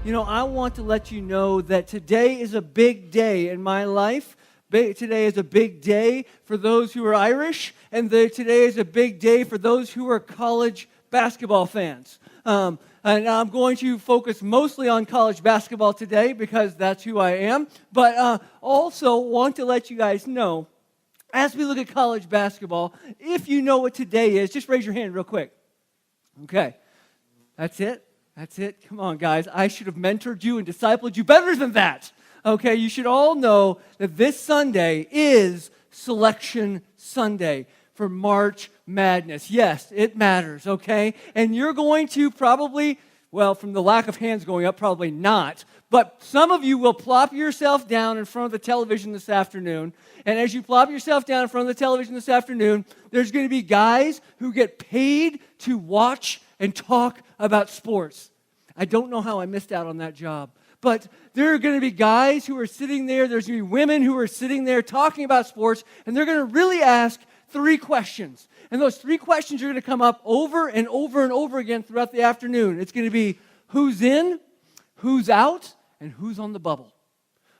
You know, I want to let you know that today is a big day in my life. Today is a big day for those who are Irish, and today is a big day for those who are college basketball fans. And I'm going to focus mostly on college basketball today because that's who I am, but also want to let you guys know, as we look at college basketball, if you know what today is, just raise your hand real quick. Okay, that's it. That's it. Come on, guys. I should have mentored you and discipled you better than that. Okay, you should all know that this Sunday is Selection Sunday for March Madness. Yes, it matters, okay? And you're going to probably, well, from the lack of hands going up, probably not, but some of you will plop yourself down in front of the television this afternoon, and as you plop yourself down in front of the television this afternoon, there's going to be guys who get paid to watch and talk about sports. I don't know how I missed out on that job. But there are going to be guys who are sitting there, there's going to be women who are sitting there talking about sports, and they're going to really ask 3 questions. And those 3 questions are going to come up over and over and over again throughout the afternoon. It's going to be who's in, who's out, and who's on the bubble.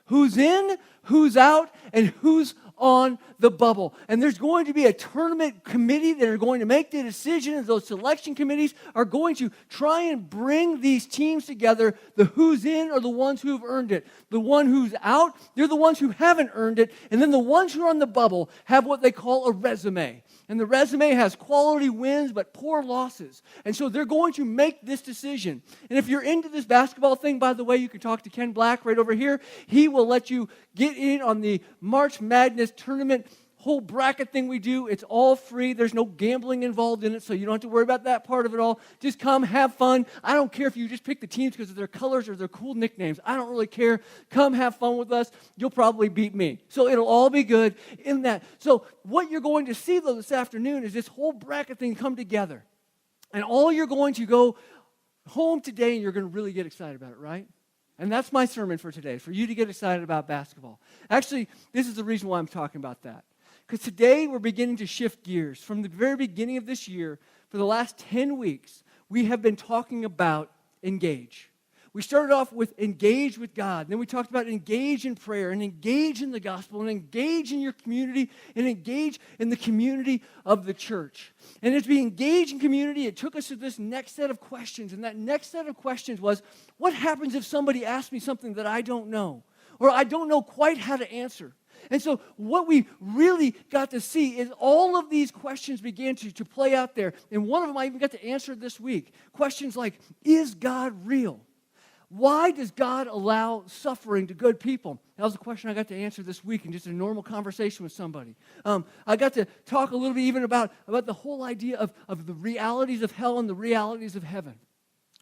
Who's in, who's out, and who's on the bubble. And there's going to be a tournament committee that are going to make the decisions. Those selection committees are going to try and bring these teams together. The who's in are the ones who've earned it. The one who's out, they're the ones who haven't earned it. And then the ones who are on the bubble have what they call a resume. And the resume has quality wins but poor losses. And so they're going to make this decision. And if you're into this basketball thing, by the way, you can talk to Ken Black right over here. He will let you get in on the March Madness tournament whole bracket thing we do. It's all free. There's no gambling involved in it, so you don't have to worry about that part of it all. Just come, have fun. I don't care if you just pick the teams because of their colors or their cool nicknames. I don't really care. Come have fun with us. You'll probably beat me. So it'll all be good in that. So what you're going to see, though, this afternoon is this whole bracket thing come together. And all you're going to go home today and you're going to really get excited about it, right? And that's my sermon for today, for you to get excited about basketball. Actually, this is the reason why I'm talking about that. Because today we're beginning to shift gears. From the very beginning of this year, for the last 10 weeks, we have been talking about engage. We started off with engage with God. Then we talked about engage in prayer and engage in the gospel and engage in your community and engage in the community of the church. And as we engage in community, it took us to this next set of questions. And that next set of questions was, what happens if somebody asks me something that I don't know or I don't know quite how to answer? And so what we really got to see is all of these questions began to play out there. And one of them I even got to answer this week. Questions like, is God real? Why does God allow suffering to good people? That was a question I got to answer this week in just a normal conversation with somebody. I got to talk a little bit even about the whole idea of the realities of hell and the realities of heaven.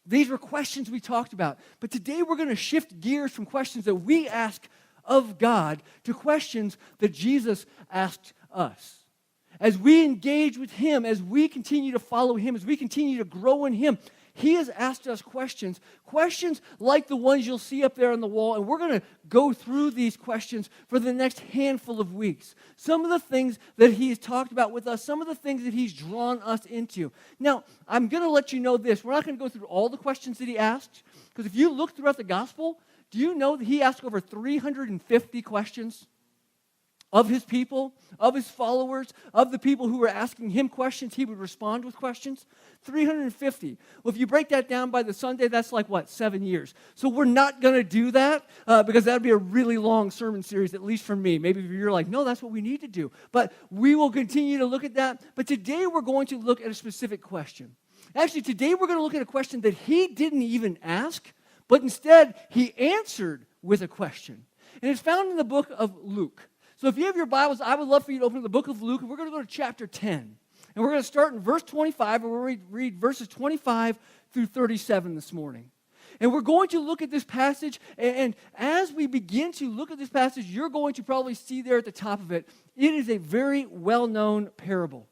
These were questions we talked about. But today we're going to shift gears from questions that we ask of God to questions that Jesus asked us. As we engage with Him, as we continue to follow Him, as we continue to grow in Him, He has asked us questions like the ones you'll see up there on the wall, and we're going to go through these questions for the next handful of weeks. Some of the things that He has talked about with us, some of the things that He's drawn us into. Now, I'm going to let you know this. We're not going to go through all the questions that He asked, because if you look throughout the gospel, do you know that He asked over 350 questions of His people, of His followers, of the people who were asking Him questions? He would respond with questions. 350. Well, if you break that down by the Sunday, that's like, 7 years. So we're not going to do that because that would be a really long sermon series, at least for me. Maybe you're like, no, that's what we need to do. But we will continue to look at that. But today we're going to look at a specific question. Actually, today we're going to look at a question that He didn't even ask, but instead, He answered with a question. And it's found in the book of Luke. So if you have your Bibles, I would love for you to open the book of Luke, and we're going to go to chapter 10. And we're going to start in verse 25, and we're going to read verses 25 through 37 this morning. And we're going to look at this passage, and as we begin to look at this passage, you're going to probably see there at the top of it, it is a very well-known parable.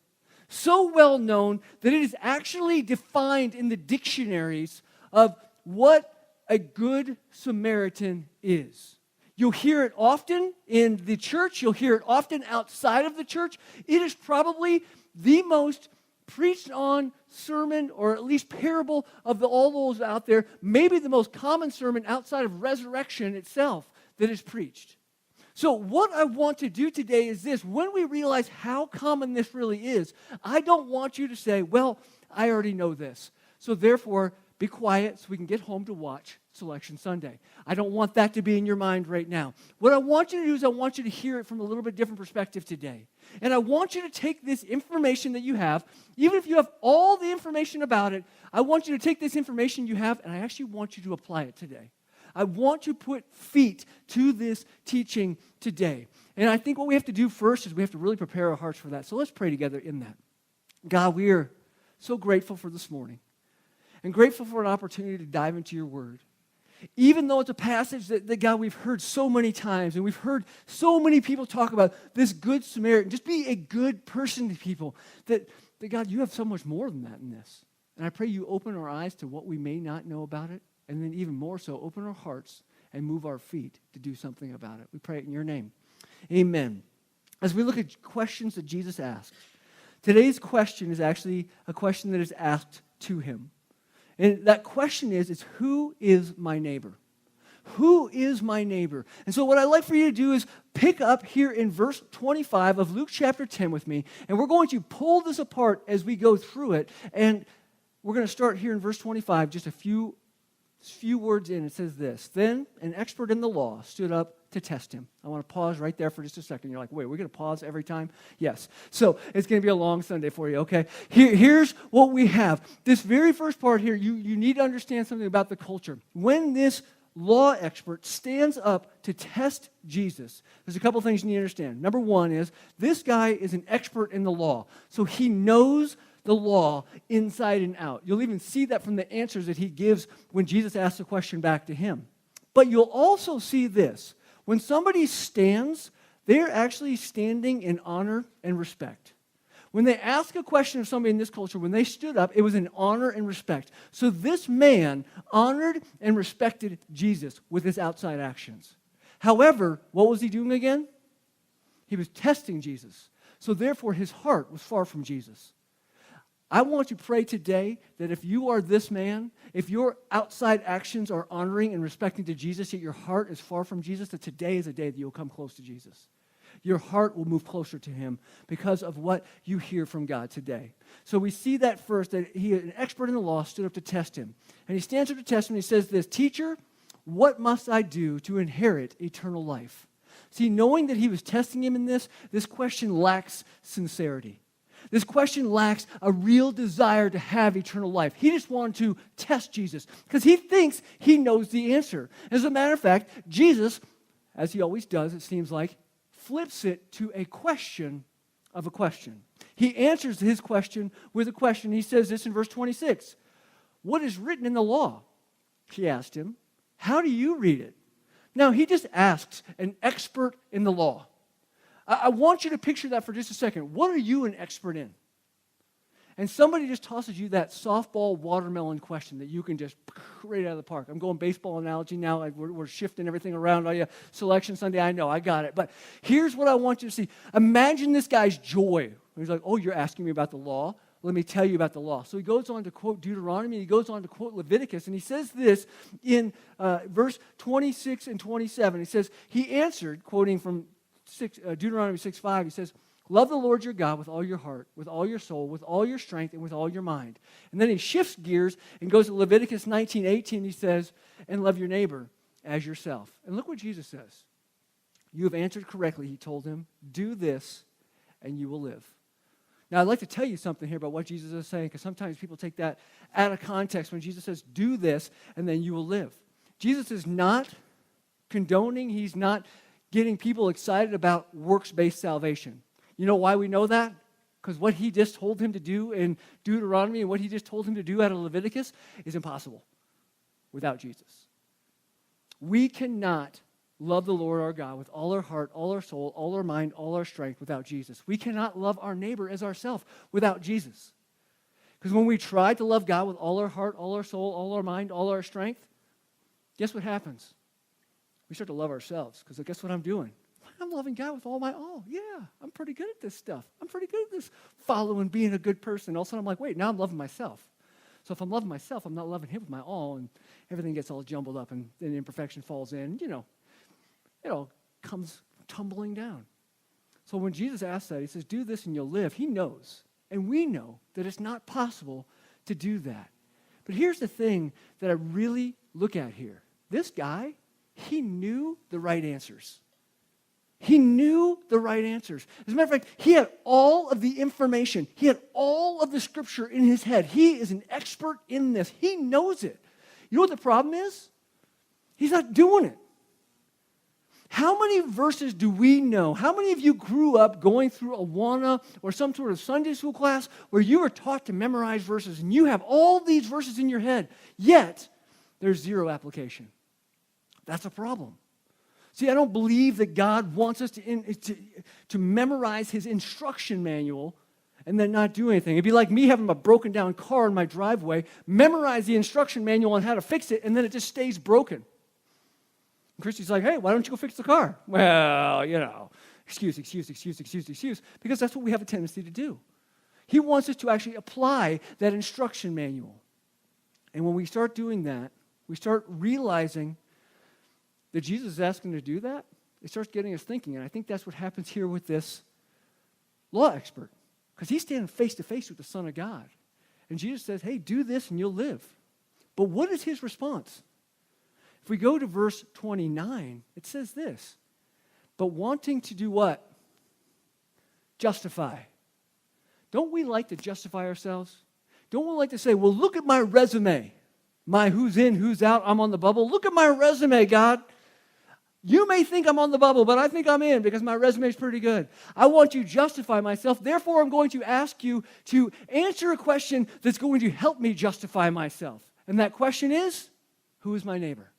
So well-known that it is actually defined in the dictionaries of what a good Samaritan is. You'll hear it often in the church. You'll hear it often outside of the church. It is probably the most preached on sermon, or at least parable of all those out there, maybe the most common sermon outside of resurrection itself that is preached. So what I want to do today is this. When we realize how common this really is, I don't want you to say, well, I already know this. So therefore, be quiet so we can get home to watch Selection Sunday. I don't want that to be in your mind right now. What I want you to do is I want you to hear it from a little bit different perspective today. And I want you to take this information that you have, even if you have all the information about it, I want you to take this information you have and I actually want you to apply it today. I want to put feet to this teaching today. And I think what we have to do first is we have to really prepare our hearts for that. So let's pray together in that. God, we are so grateful for this morning and grateful for an opportunity to dive into your word. Even though it's a passage that God, we've heard so many times and we've heard so many people talk about this good Samaritan, just be a good person to people, that God, you have so much more than that in this. And I pray you open our eyes to what we may not know about it. And then even more so, open our hearts and move our feet to do something about it. We pray it in your name. Amen. As we look at questions that Jesus asked, today's question is actually a question that is asked to him. And that question is who is my neighbor? Who is my neighbor? And so what I'd like for you to do is pick up here in verse 25 of Luke chapter 10 with me. And we're going to pull this apart as we go through it. And we're going to start here in verse 25, just a few words in. It says this: Then an expert in the law stood up to test him. I want to pause right there for just a second. You're like, wait, we're going to pause every time? Yes. So it's going to be a long Sunday for you, okay? Here's what we have. This very first part here, you need to understand something about the culture. When this law expert stands up to test Jesus, there's a couple things you need to understand. Number one is this guy is an expert in the law. So he knows the law inside and out. You'll even see that from the answers that he gives when Jesus asks a question back to him. But you'll also see this. When somebody stands, they're actually standing in honor and respect. When they ask a question of somebody in this culture, when they stood up, it was in honor and respect. So this man honored and respected Jesus with his outside actions. However, what was he doing again? He was testing Jesus. So therefore, his heart was far from Jesus. I want to pray today that if you are this man, if your outside actions are honoring and respecting to Jesus, yet your heart is far from Jesus, that today is a day that you'll come close to Jesus. Your heart will move closer to him because of what you hear from God today. So we see that first, that he, an expert in the law, stood up to test him. And he stands up to test him and he says this: Teacher, what must I do to inherit eternal life? See, knowing that he was testing him in this question lacks sincerity. This question lacks a real desire to have eternal life. He just wanted to test Jesus because he thinks he knows the answer. As a matter of fact, Jesus, as he always does, it seems like, flips it to a question of a question. He answers his question with a question. He says this in verse 26. What is written in the law? He asked him. How do you read it? Now, he just asks an expert in the law. I want you to picture that for just a second. What are you an expert in? And somebody just tosses you that softball watermelon question that you can just right out of the park. I'm going baseball analogy now. We're shifting everything around. Oh, yeah, Selection Sunday, I know, I got it. But here's what I want you to see. Imagine this guy's joy. He's like, oh, you're asking me about the law? Let me tell you about the law. So he goes on to quote Deuteronomy. He goes on to quote Leviticus. And he says this in verse 26 and 27. He says, he answered, quoting from Deuteronomy 6:5, he says, love the Lord your God with all your heart, with all your soul, with all your strength, and with all your mind. And then he shifts gears and goes to Leviticus 19:18. He says, and love your neighbor as yourself. And look what Jesus says. You have answered correctly, he told him. Do this, and you will live. Now, I'd like to tell you something here about what Jesus is saying, because sometimes people take that out of context when Jesus says, do this, and then you will live. Jesus is not condoning, he's not getting people excited about works-based salvation. You know why we know that? Because what he just told him to do in Deuteronomy and what he just told him to do out of Leviticus is impossible without Jesus. We cannot love the Lord our God with all our heart, all our soul, all our mind, all our strength without Jesus. We cannot love our neighbor as ourselves without Jesus. Because when we try to love God with all our heart, all our soul, all our mind, all our strength, guess what happens? We start to love ourselves, because guess what I'm doing? I'm loving God with all my all. Yeah, I'm pretty good at this stuff. I'm pretty good at this following, being a good person. All of a sudden I'm like, wait, now I'm loving myself. So if I'm loving myself, I'm not loving him with my all, and everything gets all jumbled up, and then imperfection falls in, it all comes tumbling down. So when Jesus asks that, he says, do this and you'll live. He knows, and we know that it's not possible to do that. But here's the thing that I really look at here. This guy, he knew the right answers. He knew the right answers. As a matter of fact, he had all of the information. He had all of the scripture in his head. He is an expert in this. He knows it. You know what the problem is? He's not doing it. How many verses do we know? How many of you grew up going through Awana or some sort of Sunday school class where you were taught to memorize verses and you have all these verses in your head, yet there's zero application? That's a problem. See, I don't believe that God wants us to memorize his instruction manual and then not do anything. It'd be like me having a broken down car in my driveway, memorize the instruction manual on how to fix it, and then it just stays broken. And Christy's like, hey, why don't you go fix the car? Well, excuse, because that's what we have a tendency to do. He wants us to actually apply that instruction manual. And when we start doing that, we start realizing that Jesus is asking to do that. It starts getting us thinking, and I think that's what happens here with this law expert, because he's standing face to face with the Son of God. And Jesus says, hey, do this and you'll live. But what is his response? If we go to verse 29, it says this, but wanting to do what? Justify. Don't we like to justify ourselves? Don't we like to say, well, look at my resume. My who's in, who's out, I'm on the bubble. Look at my resume, God. You may think I'm on the bubble, but I think I'm in because my resume is pretty good. I want to justify myself. Therefore, I'm going to ask you to answer a question that's going to help me justify myself. And that question is, who is my neighbor?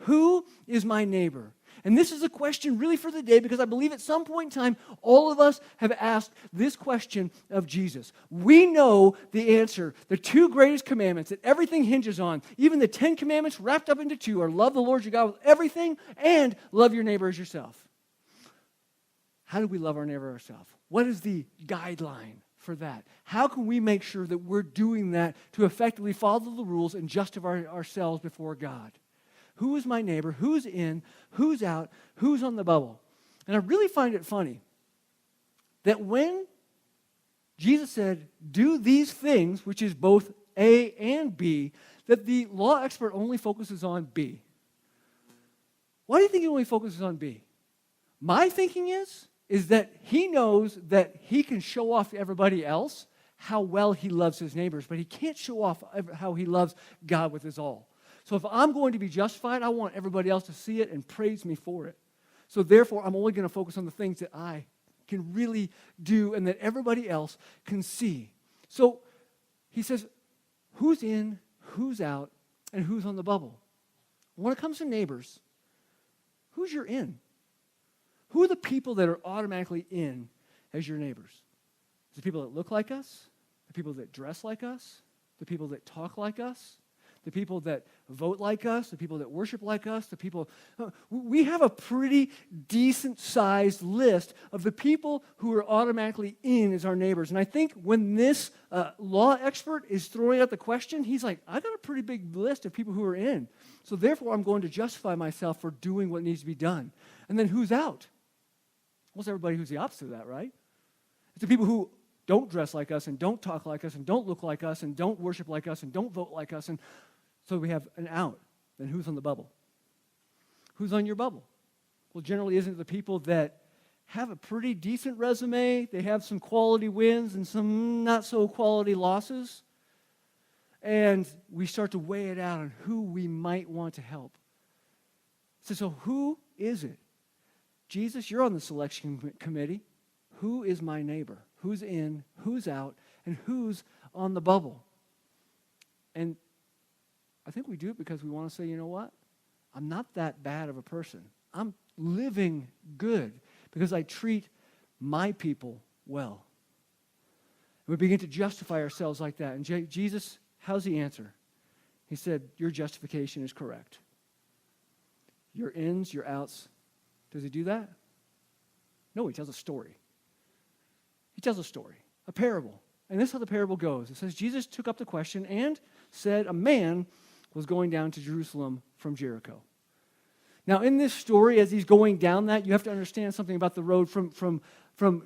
Who is my neighbor? And this is a question really for the day because I believe at some point in time, all of us have asked this question of Jesus. We know the answer. The two greatest commandments that everything hinges on, even the 10 commandments wrapped up into two, are love the Lord your God with everything and love your neighbor as yourself. How do we love our neighbor ourselves? What is the guideline for that? How can we make sure that we're doing that to effectively follow the rules and justify ourselves before God? Who is my neighbor? Who's in? Who's out? Who's on the bubble? And I really find it funny that when Jesus said, do these things, which is both A and B, that the law expert only focuses on B. Why do you think he only focuses on B? My thinking is that he knows that he can show off to everybody else how well he loves his neighbors, but he can't show off how he loves God with his all. So if I'm going to be justified, I want everybody else to see it and praise me for it. So therefore, I'm only going to focus on the things that I can really do and that everybody else can see. So he says, who's in, who's out, and who's on the bubble? When it comes to neighbors, who's your in? Who are the people that are automatically in as your neighbors? Is it the people that look like us? The people that dress like us? The people that talk like us? The people that vote like us, the people that worship like us, the people... we have a pretty decent-sized list of the people who are automatically in as our neighbors. And I think when this law expert is throwing out the question, he's like, I got a pretty big list of people who are in. So therefore, I'm going to justify myself for doing what needs to be done. And then who's out? Well, it's everybody who's the opposite of that, right? It's the people who don't dress like us and don't talk like us and don't look like us and don't worship like us and don't vote like us. And so we have an out. Then who's on the bubble? Who's on your bubble? Well, generally isn't it the people that have a pretty decent resume, they have some quality wins and some not so quality losses, and we start to weigh it out on who we might want to help. So who is it? Jesus, you're on the selection committee. Who is my neighbor? Who's in, who's out, and who's on the bubble? And I think we do it because we want to say, you know what? I'm not that bad of a person. I'm living good because I treat my people well. And we begin to justify ourselves like that. And Jesus, how's the answer? He said, your justification is correct. Your ins, your outs. Does he do that? No, he tells a story. He tells a story, a parable. And this is how the parable goes. It says, Jesus took up the question and said, a man was going down to Jerusalem from Jericho. Now, in this story, as he's going down that, you have to understand something about the road from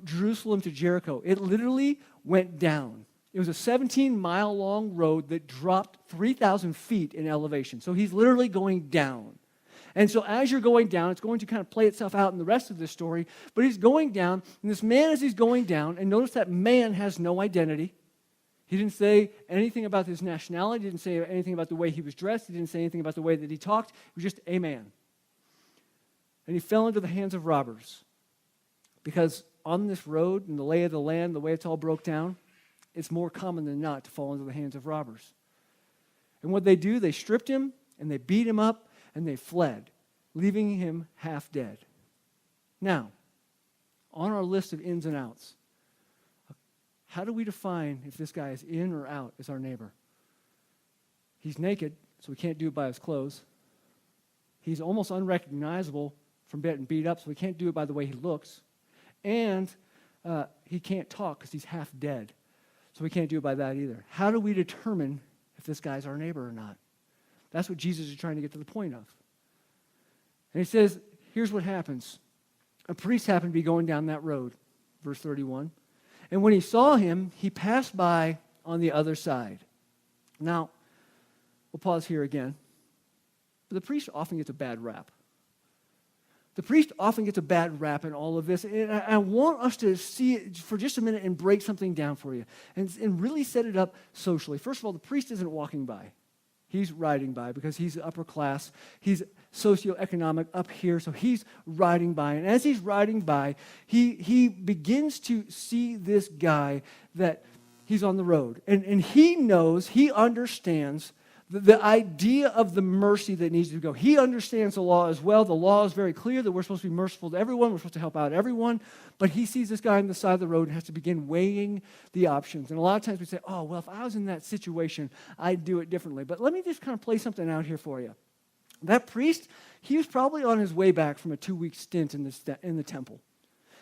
Jerusalem to Jericho. It literally went down. It was a 17-mile-long road that dropped 3,000 feet in elevation. So he's literally going down. And so as you're going down, it's going to kind of play itself out in the rest of this story, but he's going down, and this man, as he's going down, and notice that man has no identity. He didn't say anything about his nationality. He didn't say anything about the way he was dressed. He didn't say anything about the way that he talked. He was just a man. And he fell into the hands of robbers. Because on this road, and the lay of the land, the way it's all broke down, it's more common than not to fall into the hands of robbers. And what they do, they stripped him, and they beat him up, and they fled, leaving him half dead. Now, on our list of ins and outs, how do we define if this guy is in or out as our neighbor? He's naked, so we can't do it by his clothes. He's almost unrecognizable from getting beat up, so we can't do it by the way he looks. And he can't talk because he's half dead, so we can't do it by that either. How do we determine if this guy's our neighbor or not? That's what Jesus is trying to get to the point of. And he says, here's what happens. A priest happened to be going down that road, verse 31. And when he saw him, he passed by on the other side. Now, we'll pause here again. But the priest often gets a bad rap. The priest often gets a bad rap in all of this. And I want us to see it for just a minute and break something down for you and really set it up socially. First of all, the priest isn't walking by. He's riding by because he's upper class. He's socioeconomic up here, so he's riding by. And as he's riding by, he begins to see this guy that he's on the road. And he knows, he understands the idea of the mercy that needs to go. He understands the law as well. The law is very clear that we're supposed to be merciful to everyone. We're supposed to help out everyone. But he sees this guy on the side of the road and has to begin weighing the options. And a lot of times we say, oh, well, if I was in that situation, I'd do it differently. But let me just kind of play something out here for you. That priest, he was probably on his way back from a 2-week stint in the temple.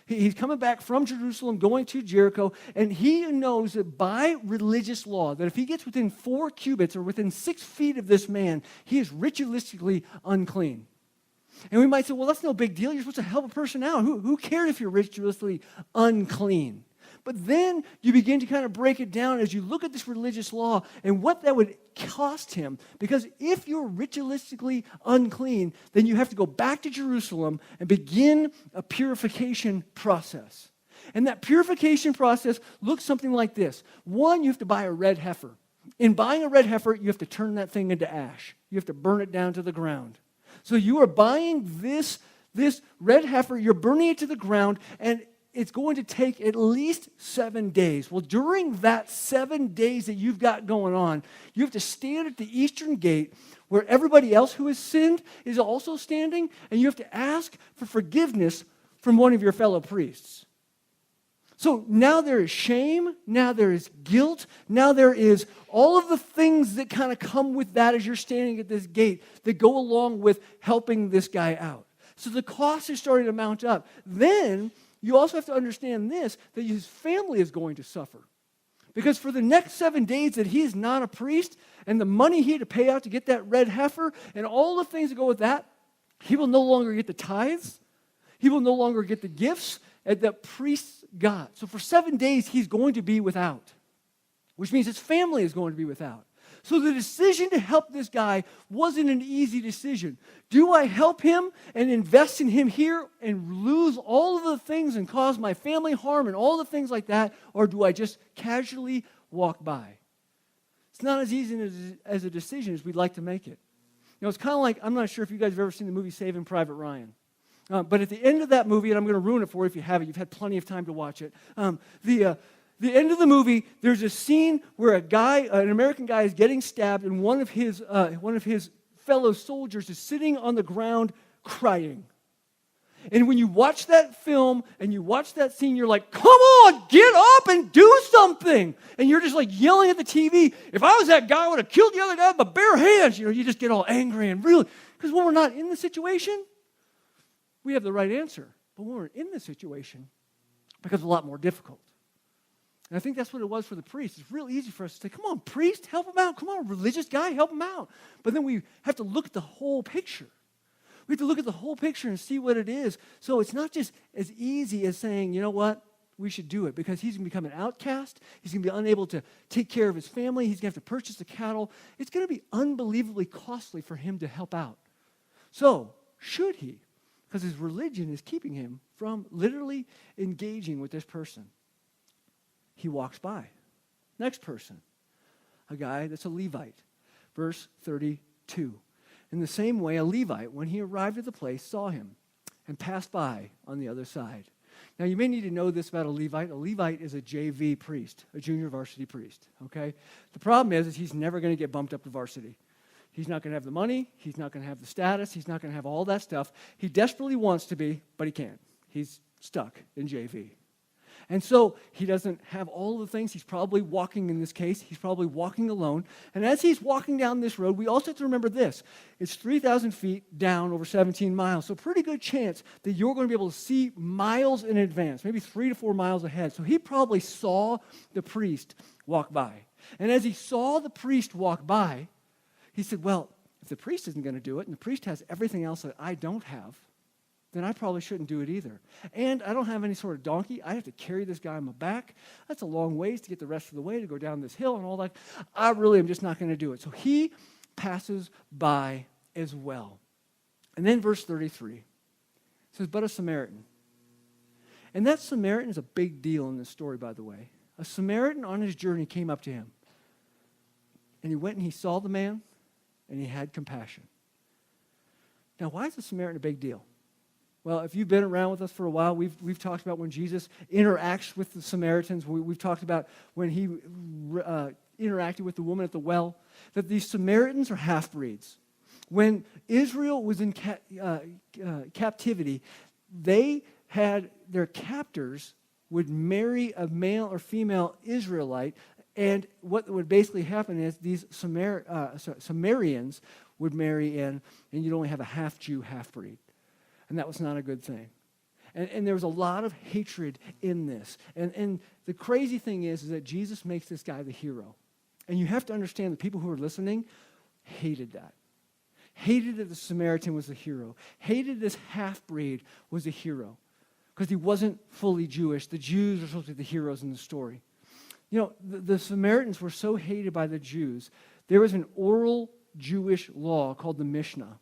He's coming back from Jerusalem, going to Jericho, and he knows that by religious law, that if he gets within 4 cubits or within 6 feet of this man, he is ritualistically unclean. And we might say, well, that's no big deal. You're supposed to help a person out. Who cares if you're ritualistically unclean? But then you begin to kind of break it down as you look at this religious law and what that would cost him. Because if you're ritualistically unclean, then you have to go back to Jerusalem and begin a purification process. And that purification process looks something like this. One, you have to buy a red heifer. In buying a red heifer, you have to turn that thing into ash. You have to burn it down to the ground. So you are buying this red heifer, you're burning it to the ground, and it's going to take at least 7 days. Well, during that 7 days that you've got going on, you have to stand at the eastern gate where everybody else who has sinned is also standing, and you have to ask for forgiveness from one of your fellow priests. So now there is shame, now there is guilt, now there is all of the things that kind of come with that as you're standing at this gate that go along with helping this guy out. So the cost is starting to mount up. Then you also have to understand this, that his family is going to suffer. Because for the next 7 days that he is not a priest, and the money he had to pay out to get that red heifer, and all the things that go with that, he will no longer get the tithes. He will no longer get the gifts that the priests got. So for 7 days, he's going to be without, which means his family is going to be without. So the decision to help this guy wasn't an easy decision. Do I help him and invest in him here and lose all of the things and cause my family harm and all the things like that, or do I just casually walk by? It's not as easy as a decision as we'd like to make it. You know, it's kind of like, I'm not sure if you guys have ever seen the movie Saving Private Ryan. But at the end of that movie, and I'm going to ruin it for you if you haven't, you've had plenty of time to watch it. The end of the movie, there's a scene where an American guy is getting stabbed, and one of his fellow soldiers is sitting on the ground crying. And when you watch that film and you watch that scene, you're like, come on, get up and do something. And you're just like yelling at the TV, if I was that guy, I would have killed the other guy with my bare hands. You know, you just get all angry and really, because when we're not in the situation, we have the right answer. But when we're in this situation, it becomes a lot more difficult. And I think that's what it was for the priest. It's real easy for us to say, come on, priest, help him out. Come on, religious guy, help him out. But then we have to look at the whole picture. We have to look at the whole picture and see what it is. So it's not just as easy as saying, you know what, we should do it, because he's going to become an outcast. He's going to be unable to take care of his family. He's going to have to purchase the cattle. It's going to be unbelievably costly for him to help out. So should he? Because his religion is keeping him from literally engaging with this person. He walks by. Next person, a guy that's a Levite. Verse 32. In the same way, a Levite, when he arrived at the place, saw him and passed by on the other side. Now, you may need to know this about a Levite. A Levite is a JV priest, a junior varsity priest, okay? The problem is he's never going to get bumped up to varsity. He's not going to have the money. He's not going to have the status. He's not going to have all that stuff. He desperately wants to be, but he can't. He's stuck in JV. And so he doesn't have all of the things. He's probably walking, in this case, he's probably walking alone. And as he's walking down this road, we also have to remember this. It's 3,000 feet down over 17 miles. So pretty good chance that you're going to be able to see miles in advance, maybe 3 to 4 miles ahead. So he probably saw the priest walk by. And as he saw the priest walk by, he said, well, if the priest isn't going to do it, and the priest has everything else that I don't have, then I probably shouldn't do it either. And I don't have any sort of donkey. I have to carry this guy on my back. That's a long ways to get the rest of the way, to go down this hill and all that. I really am just not going to do it. So he passes by as well. And then verse 33 says, but a Samaritan. And that Samaritan is a big deal in this story, by the way. A Samaritan on his journey came up to him. And he went and he saw the man, and he had compassion. Now, why is the Samaritan a big deal? Well, if you've been around with us for a while, we've talked about when Jesus interacts with the Samaritans. We've talked about when he interacted with the woman at the well, that these Samaritans are half-breeds. When Israel was in captivity, they had their captors would marry a male or female Israelite, and what would basically happen is these Sumerians would marry in, and you'd only have a half-Jew, half-breed. And that was not a good thing. And there was a lot of hatred in this. And the crazy thing is that Jesus makes this guy the hero. And you have to understand the people who are listening hated that. Hated that the Samaritan was the hero. Hated this half-breed was the hero. Because he wasn't fully Jewish. The Jews are supposed to be the heroes in the story. You know, the Samaritans were so hated by the Jews, there was an oral Jewish law called the Mishnah.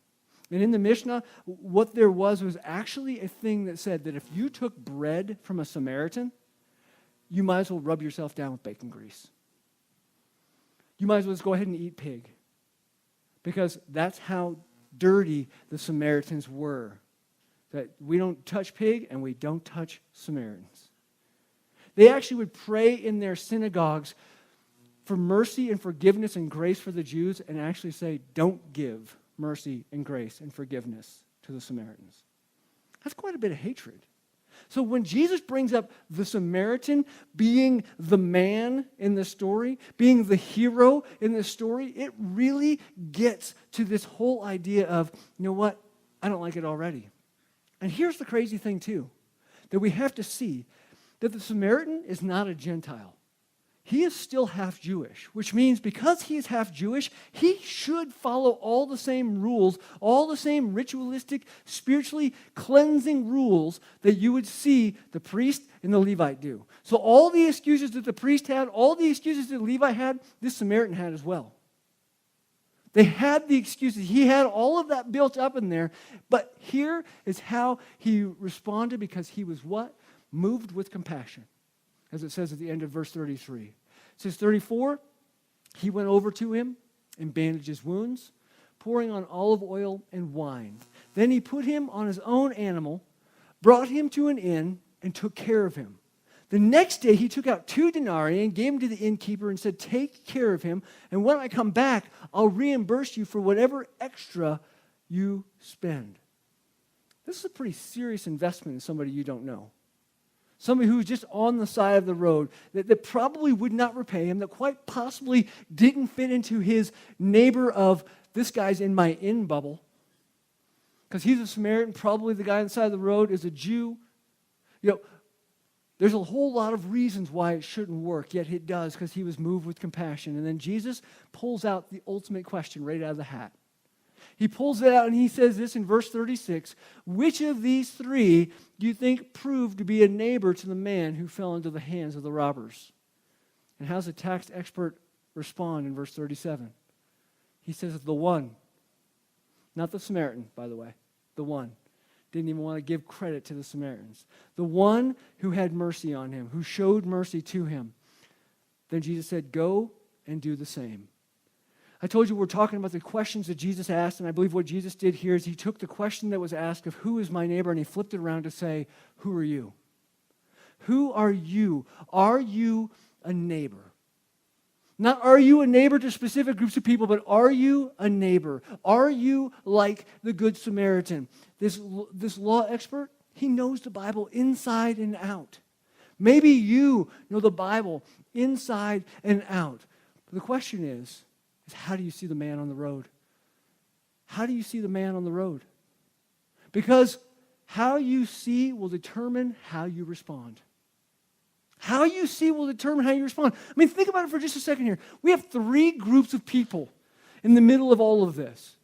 And in the Mishnah, what there was actually a thing that said that if you took bread from a Samaritan, you might as well rub yourself down with bacon grease. You might as well just go ahead and eat pig. Because that's how dirty the Samaritans were. That we don't touch pig and we don't touch Samaritans. They actually would pray in their synagogues for mercy and forgiveness and grace for the Jews, and actually say, don't give mercy and grace and forgiveness to the Samaritans. That's quite a bit of hatred. So when Jesus brings up the Samaritan being the man in the story, being the hero in the story, it really gets to this whole idea of, you know what, I don't like it already. And here's the crazy thing too, that we have to see that the Samaritan is not a Gentile. He is still half Jewish, which means because he is half Jewish, he should follow all the same rules, all the same ritualistic, spiritually cleansing rules that you would see the priest and the Levite do. So all the excuses that the priest had, all the excuses that the Levite had, this Samaritan had as well. They had the excuses. He had all of that built up in there. But here is how he responded, because he was what? Moved with compassion. As it says at the end of verse 33. It says 34, he went over to him and bandaged his wounds, pouring on olive oil and wine. Then he put him on his own animal, brought him to an inn, and took care of him. The next day he took out 2 denarii and gave them to the innkeeper and said, take care of him, and when I come back, I'll reimburse you for whatever extra you spend. This is a pretty serious investment in somebody you don't know. Somebody who's just on the side of the road that probably would not repay him, that quite possibly didn't fit into his neighbor of, this guy's in my inn bubble. because he's a Samaritan. Probably the guy on the side of the road is a Jew. You know, there's a whole lot of reasons why it shouldn't work, yet it does, because he was moved with compassion. And then Jesus pulls out the ultimate question right out of the hat. He pulls it out and he says this in verse 36, which of these three do you think proved to be a neighbor to the man who fell into the hands of the robbers? And how's the tax expert respond in verse 37? He says, the one. Not the Samaritan, by the way. The one. Didn't even want to give credit to the Samaritans. The one who had mercy on him, who showed mercy to him. Then Jesus said, go and do the same. I told you we're talking about the questions that Jesus asked, and I believe what Jesus did here is he took the question that was asked of who is my neighbor, and he flipped it around to say, who are you? Who are you? Are you a neighbor? Not are you a neighbor to specific groups of people, but are you a neighbor? Are you like the Good Samaritan? This law expert, he knows the Bible inside and out. Maybe you know the Bible inside and out. But the question is how do you see the man on the road? How do you see the man on the road? Because how you see will determine how you respond. How you see will determine how you respond. I mean, think about it for just a second here. We have three groups of people in the middle of all of this.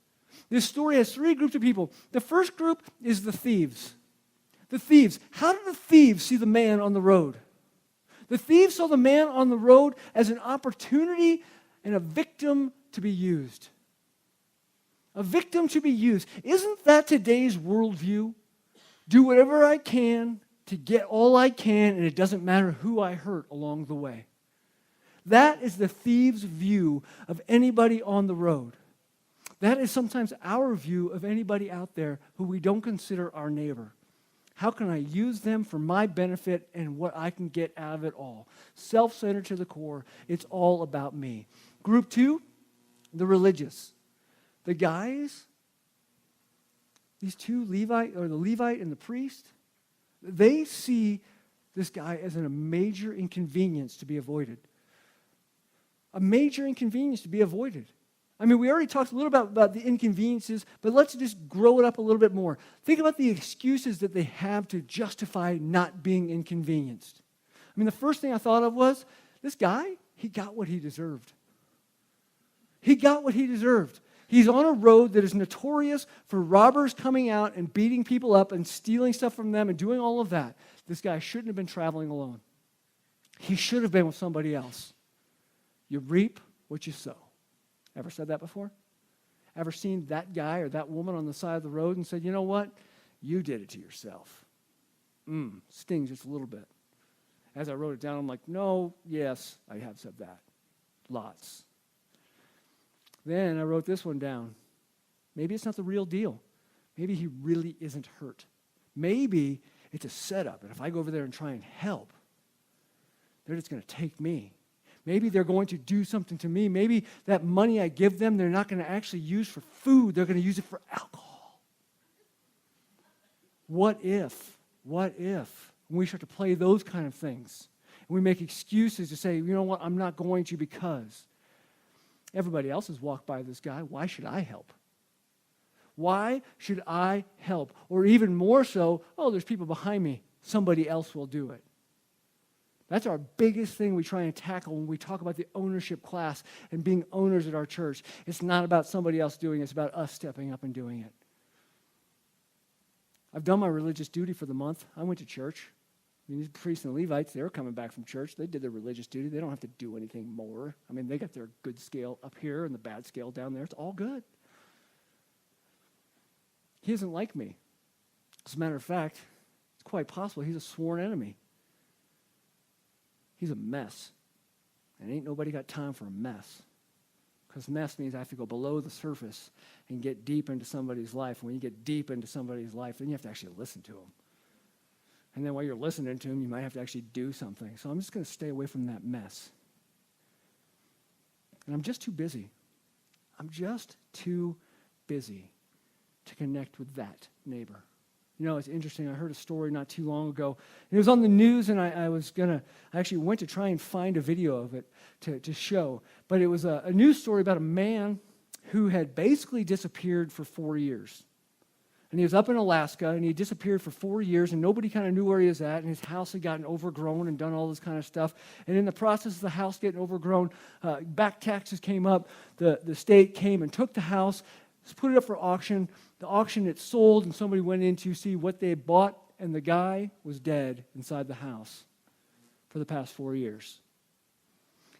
This story has three groups of people. The first group is the thieves. The thieves. How did the thieves see the man on the road? The thieves saw the man on the road as an opportunity and a victim to be used. A victim to be used. Isn't that today's worldview? Do whatever I can to get all I can, and it doesn't matter who I hurt along the way. That is the thief's view of anybody on the road. That is sometimes our view of anybody out there who we don't consider our neighbor. How can I use them for my benefit and what I can get out of it all? Self-centered to the core. It's all about me. Group two, the religious. The guys, these two, the Levite and the priest, they see this guy as a major inconvenience to be avoided. A major inconvenience to be avoided. I mean, we already talked a little about the inconveniences, but let's just grow it up a little bit more. Think about the excuses that they have to justify not being inconvenienced. I mean, the first thing I thought of was, this guy, he got what he deserved. He got what he deserved. He's on a road that is notorious for robbers coming out and beating people up and stealing stuff from them and doing all of that. This guy shouldn't have been traveling alone. He should have been with somebody else. You reap what you sow. Ever said that before? Ever seen that guy or that woman on the side of the road and said, you know what? You did it to yourself. Stings just a little bit. As I wrote it down, I'm like, no, yes, I have said that. Lots. Then I wrote this one down. Maybe it's not the real deal. Maybe he really isn't hurt. Maybe it's a setup, and if I go over there and try and help, they're just going to take me. Maybe they're going to do something to me. Maybe that money I give them, they're not going to actually use for food. They're going to use it for alcohol. What if? What if? When we start to play those kind of things, and we make excuses to say, you know what, I'm not going to because everybody else has walked by this guy. Why should I help? Why should I help? Or even more so, oh, there's people behind me. Somebody else will do it. That's our biggest thing we try and tackle when we talk about the ownership class and being owners at our church. It's not about somebody else doing it. It's about us stepping up and doing it. I've done my religious duty for the month. I went to church. I mean, these priests and Levites, they were coming back from church. They did their religious duty. They don't have to do anything more. I mean, they got their good scale up here and the bad scale down there. It's all good. He isn't like me. As a matter of fact, it's quite possible he's a sworn enemy. He's a mess. And ain't nobody got time for a mess. Because mess means I have to go below the surface and get deep into somebody's life. And when you get deep into somebody's life, then you have to actually listen to them. And then while you're listening to them, you might have to actually do something. So I'm just going to stay away from that mess. And I'm just too busy. I'm just too busy to connect with that neighbor. You know, it's interesting. I heard a story not too long ago. It was on the news, and I actually went to try and find a video of it to show. But it was a news story about a man who had basically disappeared for 4 years. And he was up in Alaska, and he had disappeared for 4 years, and nobody kind of knew where he was at, and his house had gotten overgrown and done all this kind of stuff. And in the process of the house getting overgrown, back taxes came up. The state came and took the house, put it up for auction. The auction, it sold, and somebody went in to see what they had bought, and the guy was dead inside the house for the past 4 years.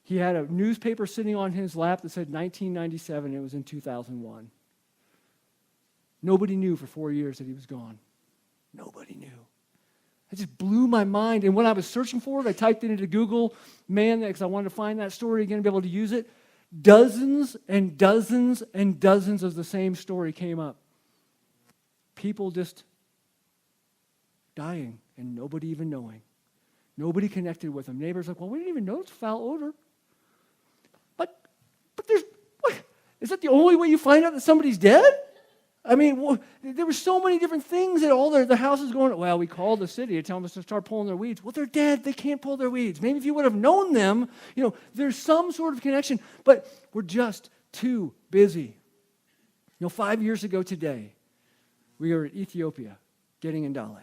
He had a newspaper sitting on his lap that said 1997, and it was in 2001. Nobody knew for 4 years that he was gone. Nobody knew. It just blew my mind. And when I was searching for it, I typed it into Google, because I wanted to find that story again and be able to use it. Dozens and dozens and dozens of the same story came up. People just dying and nobody even knowing. Nobody connected with them. Neighbors like, well, we didn't even know it's foul odor. But there's, what? Is that the only way you find out that somebody's dead? I mean, there were so many different things that all the houses going, well, we called the city to tell them to start pulling their weeds. Well, they're dead. They can't pull their weeds. Maybe if you would have known them, there's some sort of connection, but we're just too busy. 5 years ago today, we were in Ethiopia getting Ndale.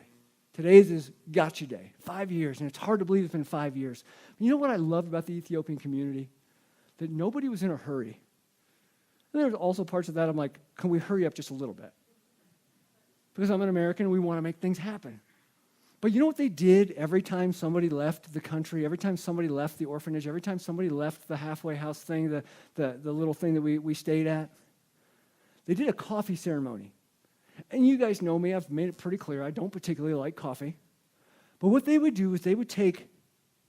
Today's is Gotcha Day, 5 years, and it's hard to believe it's been 5 years. You know what I loved about the Ethiopian community? That nobody was in a hurry. And there's also parts of that I'm like, can we hurry up just a little bit? Because I'm an American and we want to make things happen. But you know what they did every time somebody left the country, every time somebody left the orphanage, every time somebody left the halfway house thing, the little thing that we stayed at? They did a coffee ceremony. And you guys know me, I've made it pretty clear, I don't particularly like coffee. But what they would do is they would take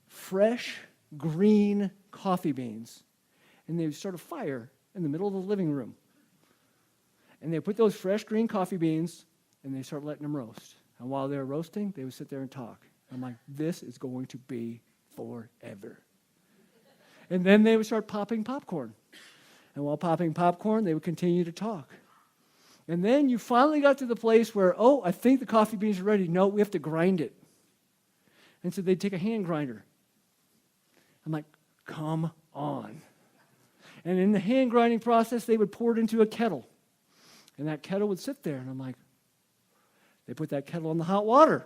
fresh, green coffee beans, and they would start a fire in the middle of the living room. And they put those fresh green coffee beans, and they start letting them roast. And while they're roasting, they would sit there and talk. I'm like, this is going to be forever. And then they would start popping popcorn. And while popping popcorn, they would continue to talk. And then you finally got to the place where, I think the coffee beans are ready. No, we have to grind it. And so they'd take a hand grinder. I'm like, come on. And in the hand grinding process, they would pour it into a kettle. And that kettle would sit there. And I'm like, they put that kettle in the hot water.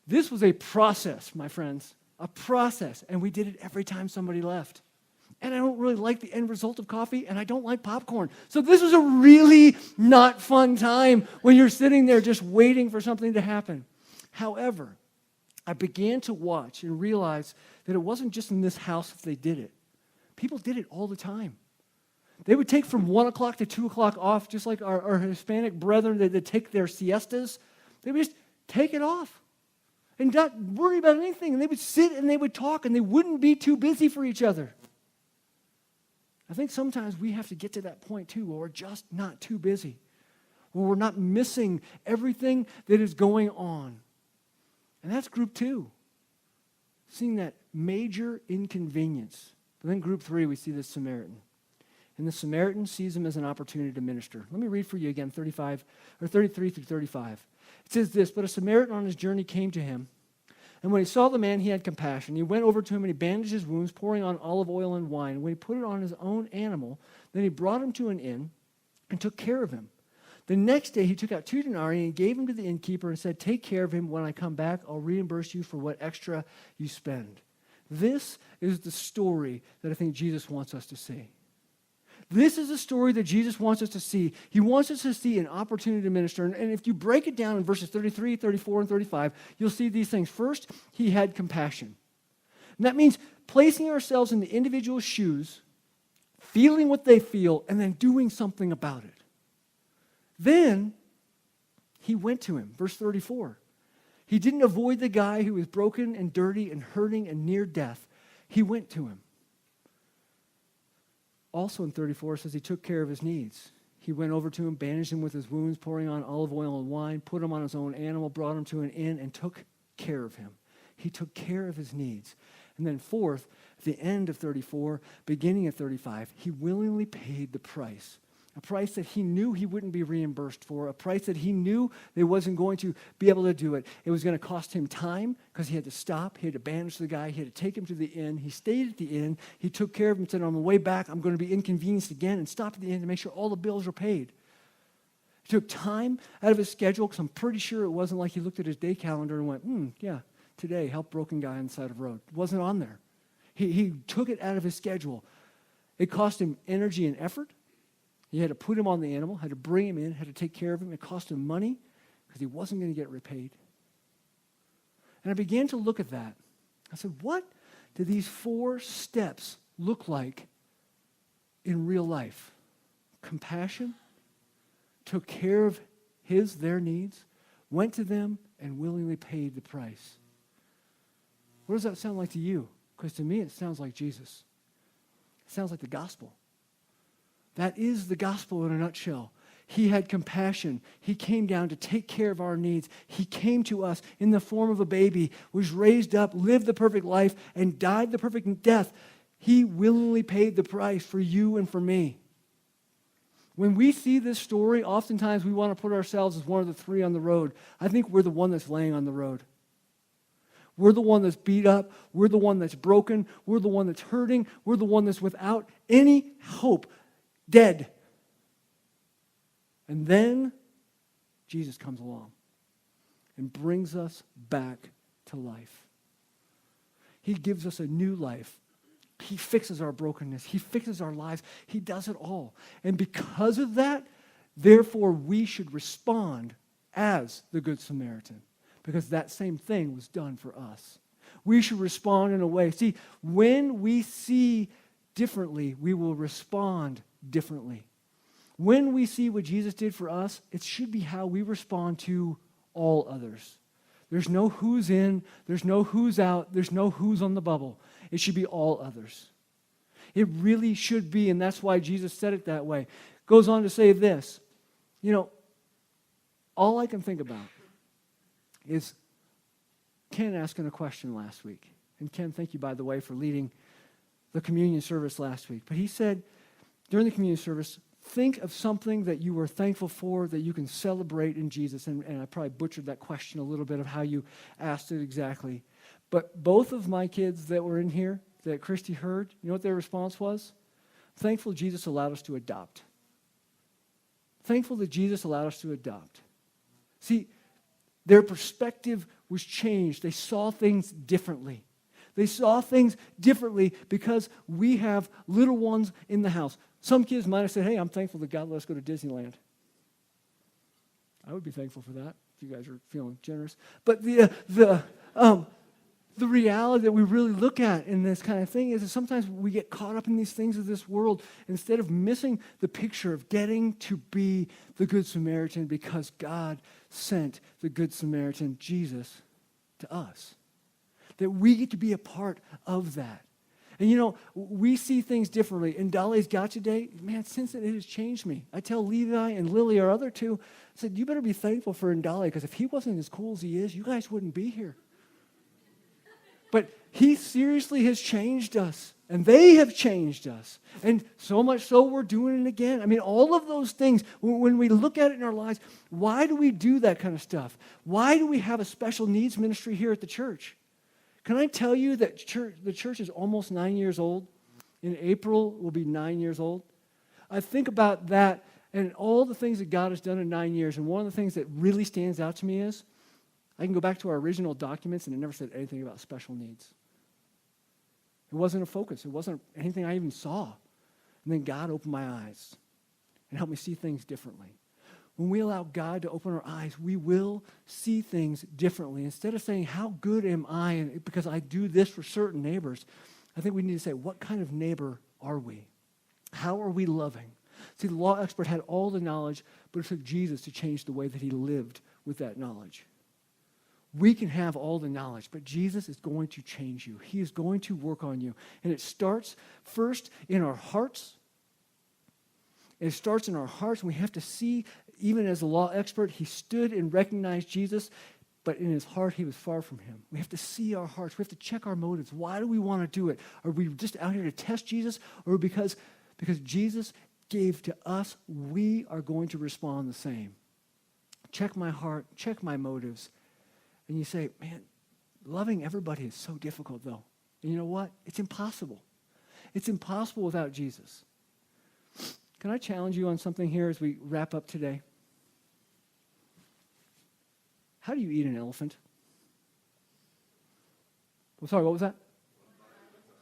This was a process, my friends, a process. And we did it every time somebody left. And I don't really like the end result of coffee, and I don't like popcorn. So this was a really not fun time when you're sitting there just waiting for something to happen. However, I began to watch and realize that it wasn't just in this house that they did it. People did it all the time. They would take from 1 o'clock to 2 o'clock off, just like our Hispanic brethren that take their siestas. They would just take it off and not worry about anything. And they would sit and they would talk, and they wouldn't be too busy for each other. I think sometimes we have to get to that point too, where we're just not too busy, where we're not missing everything that is going on. And that's group 2, seeing that major inconvenience. But then group 3, we see the Samaritan. And the Samaritan sees him as an opportunity to minister. Let me read for you again, 33 through 35. It says this, but a Samaritan on his journey came to him, and when he saw the man, he had compassion. He went over to him and he bandaged his wounds, pouring on olive oil and wine. And when he put it on his own animal, then he brought him to an inn and took care of him. The next day he took out 2 denarii and gave him to the innkeeper and said, take care of him. When I come back, I'll reimburse you for what extra you spend. This is the story that I think Jesus wants us to see. This is a story that Jesus wants us to see. He wants us to see an opportunity to minister. And if you break it down in verses 33, 34, and 35, you'll see these things. First, he had compassion. And that means placing ourselves in the individual's shoes, feeling what they feel, and then doing something about it. Then, he went to him. Verse 34. He didn't avoid the guy who was broken and dirty and hurting and near death. He went to him. Also in 34, it says he took care of his needs. He went over to him, bandaged him with his wounds, pouring on olive oil and wine, put him on his own animal, brought him to an inn, and took care of him. He took care of his needs. And then fourth, at the end of 34, beginning of 35, he willingly paid the price. A price that he knew he wouldn't be reimbursed for, a price that he knew they wasn't going to be able to do it. It was going to cost him time because he had to stop, he had to bandage the guy, he had to take him to the inn. He stayed at the inn, he took care of him, said, on the way back, I'm going to be inconvenienced again, and stopped at the inn to make sure all the bills are paid. He took time out of his schedule, because I'm pretty sure it wasn't like he looked at his day calendar and went, yeah, today, help broken guy on the side of the road. It wasn't on there. He took it out of his schedule. It cost him energy and effort. He had to put him on the animal, had to bring him in, had to take care of him. It cost him money because he wasn't going to get repaid. And I began to look at that. I said, what do these 4 steps look like in real life? Compassion, took care of their needs, went to them, and willingly paid the price. What does that sound like to you? Because to me, it sounds like Jesus. It sounds like the gospel. That is the gospel in a nutshell. He had compassion. He came down to take care of our needs. He came to us in the form of a baby, was raised up, lived the perfect life, and died the perfect death. He willingly paid the price for you and for me. When we see this story, oftentimes we want to put ourselves as one of the 3 on the road. I think we're the one that's laying on the road. We're the one that's beat up. We're the one that's broken. We're the one that's hurting. We're the one that's without any hope, dead. And then Jesus comes along and brings us back to life. He gives us a new life. He fixes our brokenness. He fixes our lives. He does it all. And because of that, therefore, we should respond as the Good Samaritan, because that same thing was done for us. We should respond in a way. See, when we see differently, we will respond differently. When we see what Jesus did for us, it should be how we respond to all others. There's no who's in, there's no who's out, there's no who's on the bubble. It should be all others. It really should be, and that's why Jesus said it that way. Goes on to say this, all I can think about is Ken asking a question last week. And Ken, thank you, by the way, for leading the communion service last week. But he said, during the communion service, think of something that you were thankful for that you can celebrate in Jesus. And I probably butchered that question a little bit of how you asked it exactly. But both of my kids that were in here, that Christy heard, you know what their response was? Thankful Jesus allowed us to adopt. Thankful that Jesus allowed us to adopt. See, their perspective was changed. They saw things differently. They saw things differently because we have little ones in the house. Some kids might have said, hey, I'm thankful that God let us go to Disneyland. I would be thankful for that, if you guys are feeling generous. But the reality that we really look at in this kind of thing is that sometimes we get caught up in these things of this world instead of missing the picture of getting to be the Good Samaritan because God sent the Good Samaritan, Jesus, to us. That we get to be a part of that. And we see things differently. In Dolly's Gotcha Day, man, since then it has changed me. I tell Levi and Lily, our other 2, I said, you better be thankful for Ndali, because if he wasn't as cool as he is, you guys wouldn't be here. But he seriously has changed us, and they have changed us. And so much so we're doing it again. I mean, all of those things, when we look at it in our lives, why do we do that kind of stuff? Why do we have a special needs ministry here at the church? Can I tell you that the church is almost 9 years old? In April, we'll be 9 years old. I think about that and all the things that God has done in 9 years, and one of the things that really stands out to me is I can go back to our original documents, and it never said anything about special needs. It wasn't a focus. It wasn't anything I even saw. And then God opened my eyes and helped me see things differently. When we allow God to open our eyes, we will see things differently. Instead of saying, how good am I, and because I do this for certain neighbors, I think we need to say, what kind of neighbor are we? How are we loving? See, the law expert had all the knowledge, but it took Jesus to change the way that he lived with that knowledge. We can have all the knowledge, but Jesus is going to change you. He is going to work on you. And it starts first in our hearts. It starts in our hearts, and we have to see, even as a law expert, he stood and recognized Jesus, but in his heart, he was far from him. We have to see our hearts. We have to check our motives. Why do we want to do it? Are we just out here to test Jesus, or because Jesus gave to us, we are going to respond the same? Check my heart, check my motives. And you say, man, loving everybody is so difficult, though. And you know what? It's impossible. It's impossible without Jesus. Can I challenge you on something here as we wrap up today? How do you eat an elephant? Well, sorry, what was that?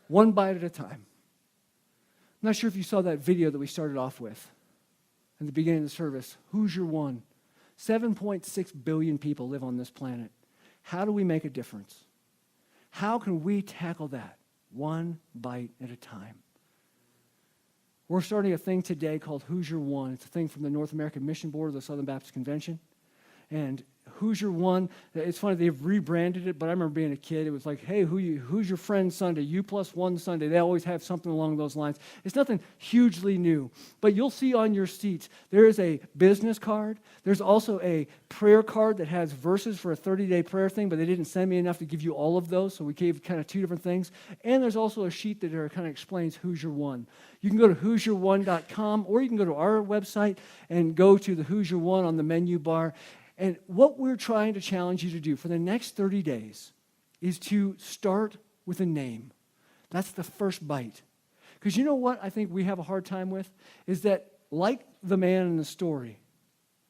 One bite at a time. I'm not sure if you saw that video that we started off with at the beginning of the service. Who's your one? 7.6 billion people live on this planet. How do we make a difference? How can we tackle that? One bite at a time. We're starting a thing today called Who's Your One? It's a thing from the North American Mission Board of the Southern Baptist Convention. And Who's Your One? It's funny, they've rebranded it, but I remember being a kid, it was like, hey, who's your friend Sunday? You plus one Sunday. They always have something along those lines. It's nothing hugely new. But you'll see on your seats, there is a business card. There's also a prayer card that has verses for a 30-day prayer thing, but they didn't send me enough to give you all of those, so we gave kind of two different things. And there's also a sheet that kind of explains Who's Your One. You can go to who'syourone.com, or you can go to our website and go to the Who's Your One on the menu bar. And what we're trying to challenge you to do for the next 30 days is to start with a name. That's the first bite. Because you know what I think we have a hard time with? Is that, like the man in the story,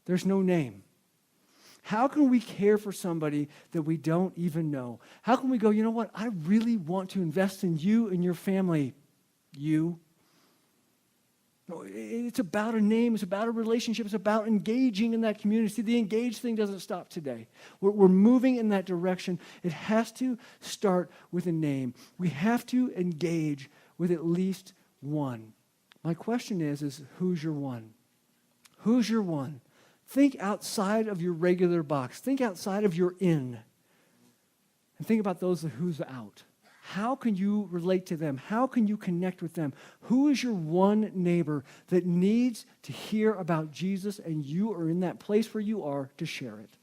there's no name. How can we care for somebody that we don't even know? How can we go, you know what, I really want to invest in you and your family. You. No, it's about a name. It's about a relationship. It's about engaging in that community. See, the engage thing doesn't stop today. We're moving in that direction. It has to start with a name. We have to engage with at least one. My question is who's your one? Who's your one? Think outside of your regular box. Think outside of your in. And think about those who's out. How can you relate to them? How can you connect with them? Who is your one neighbor that needs to hear about Jesus and you are in that place where you are to share it?